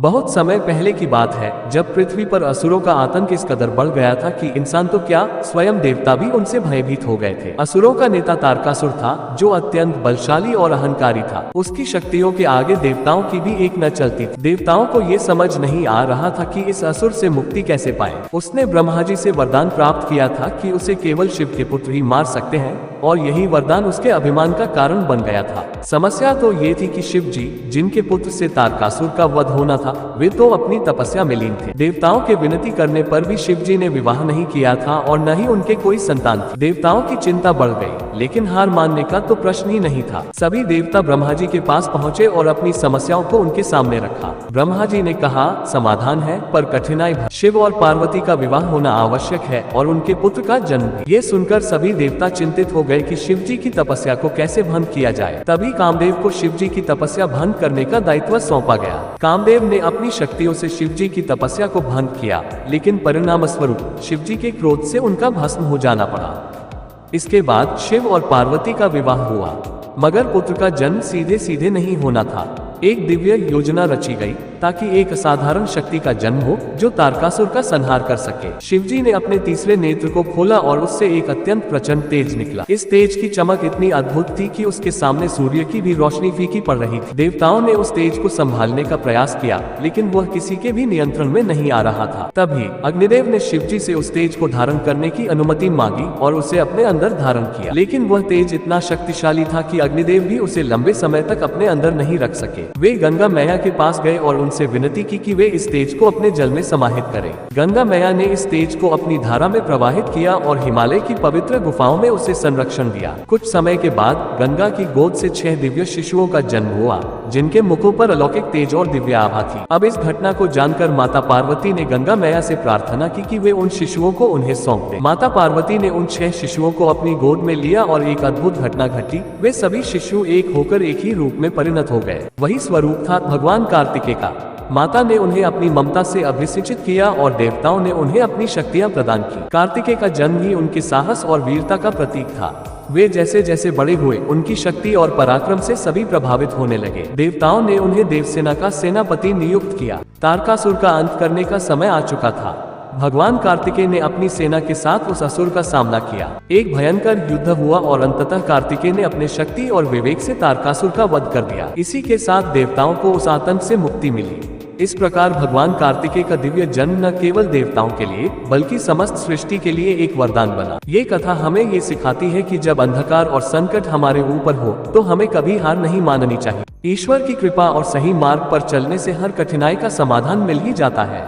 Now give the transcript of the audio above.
बहुत समय पहले की बात है, जब पृथ्वी पर असुरों का आतंक इस कदर बढ़ गया था कि इंसान तो क्या, स्वयं देवता भी उनसे भयभीत हो गए थे। असुरों का नेता तारकासुर था, जो अत्यंत बलशाली और अहंकारी था। उसकी शक्तियों के आगे देवताओं की भी एक न चलती थी। देवताओं को ये समझ नहीं आ रहा था कि इस असुर से मुक्ति कैसे पाए। उसने ब्रह्मा जी से वरदान प्राप्त किया था कि उसे केवल शिव के पुत्र ही मार सकते हैं, और यही वरदान उसके अभिमान का कारण बन गया था। समस्या तो ये थी कि शिव जी, जिनके पुत्र से तारकासुर का वध होना था, वे तो अपनी तपस्या में लीन थे। देवताओं के विनती करने पर भी शिव जी ने विवाह नहीं किया था और न ही उनके कोई संतान थी। देवताओं की चिंता बढ़ गई, लेकिन हार मानने का तो प्रश्न ही नहीं था। सभी देवता ब्रह्मा जी के पास पहुँचे और अपनी समस्याओं को उनके सामने रखा। ब्रह्मा जी ने कहा, समाधान है, पर कठिनाई है। शिव और पार्वती का विवाह होना आवश्यक है और उनके पुत्र का जन्म भी। ये सुनकर सभी देवता चिंतित हो गए कि शिव जी की तपस्या को कैसे भंग किया जाए। तभी कामदेव को शिव जी की तपस्या भंग करने का दायित्व सौंपा गया। कामदेव ने अपनी शक्तियों से शिव जी की तपस्या को भंग किया, लेकिन परिणाम स्वरूप शिव जी के क्रोध से उनका भस्म हो जाना पड़ा। इसके बाद शिव और पार्वती का विवाह हुआ, मगर पुत्र का जन्म सीधे सीधे नहीं होना था। एक दिव्य योजना रची गई ताकि एक असाधारण शक्ति का जन्म हो जो तारकासुर का संहार कर सके। शिवजी ने अपने तीसरे नेत्र को खोला और उससे एक अत्यंत प्रचंड तेज निकला। इस तेज की चमक इतनी अद्भुत थी कि उसके सामने सूर्य की भी रोशनी फीकी पड़ रही थी। देवताओं ने उस तेज को संभालने का प्रयास किया, लेकिन वह किसी के भी नियंत्रण में नहीं आ रहा था। तभी अग्निदेव ने शिवजी से उस तेज को धारण करने की अनुमति मांगी और उसे अपने अंदर धारण किया, लेकिन वह तेज इतना शक्तिशाली था कि अग्निदेव भी उसे लंबे समय तक अपने अंदर नहीं रख सके। वे गंगा मैया के पास गए और उनसे विनती की कि वे इस तेज को अपने जल में समाहित करें। गंगा मैया ने इस तेज को अपनी धारा में प्रवाहित किया और हिमालय की पवित्र गुफाओं में उसे संरक्षण दिया। कुछ समय के बाद गंगा की गोद से 6 दिव्य शिशुओं का जन्म हुआ, जिनके मुखों पर अलौकिक तेज और दिव्य आभा थी। अब इस घटना को जानकर माता पार्वती ने गंगा मैया से प्रार्थना की कि वे उन शिशुओं को उन्हें सौंप दें। माता पार्वती ने उन 6 शिशुओं को अपनी गोद में लिया और एक अद्भुत घटना घटी। वे सभी शिशु एक होकर एक ही रूप में परिणत हो गए। वही स्वरूप था भगवान कार्तिकेय का। माता ने उन्हें अपनी ममता से अभिषेचित किया और देवताओं ने उन्हें अपनी शक्तियां प्रदान की। कार्तिकेय का जन्म ही उनके साहस और वीरता का प्रतीक था। वे जैसे जैसे बड़े हुए, उनकी शक्ति और पराक्रम से सभी प्रभावित होने लगे। देवताओं ने उन्हें देवसेना का सेनापति नियुक्त किया। तारकासुर का अंत करने का समय आ चुका था। भगवान कार्तिकेय ने अपनी सेना के साथ उस असुर का सामना किया। एक भयंकर युद्ध हुआ और अंततः कार्तिकेय ने अपने शक्ति और विवेक से तारकासुर का वध कर दिया। इसी के साथ देवताओं को उस आतंक से मुक्ति मिली। इस प्रकार भगवान कार्तिकेय का दिव्य जन्म न केवल देवताओं के लिए बल्कि समस्त सृष्टि के लिए एक वरदान बना। ये कथा हमें ये सिखाती है कि जब अंधकार और संकट हमारे ऊपर हो तो हमें कभी हार नहीं माननी चाहिए। ईश्वर की कृपा और सही मार्ग पर चलने से हर कठिनाई का समाधान मिल ही जाता है।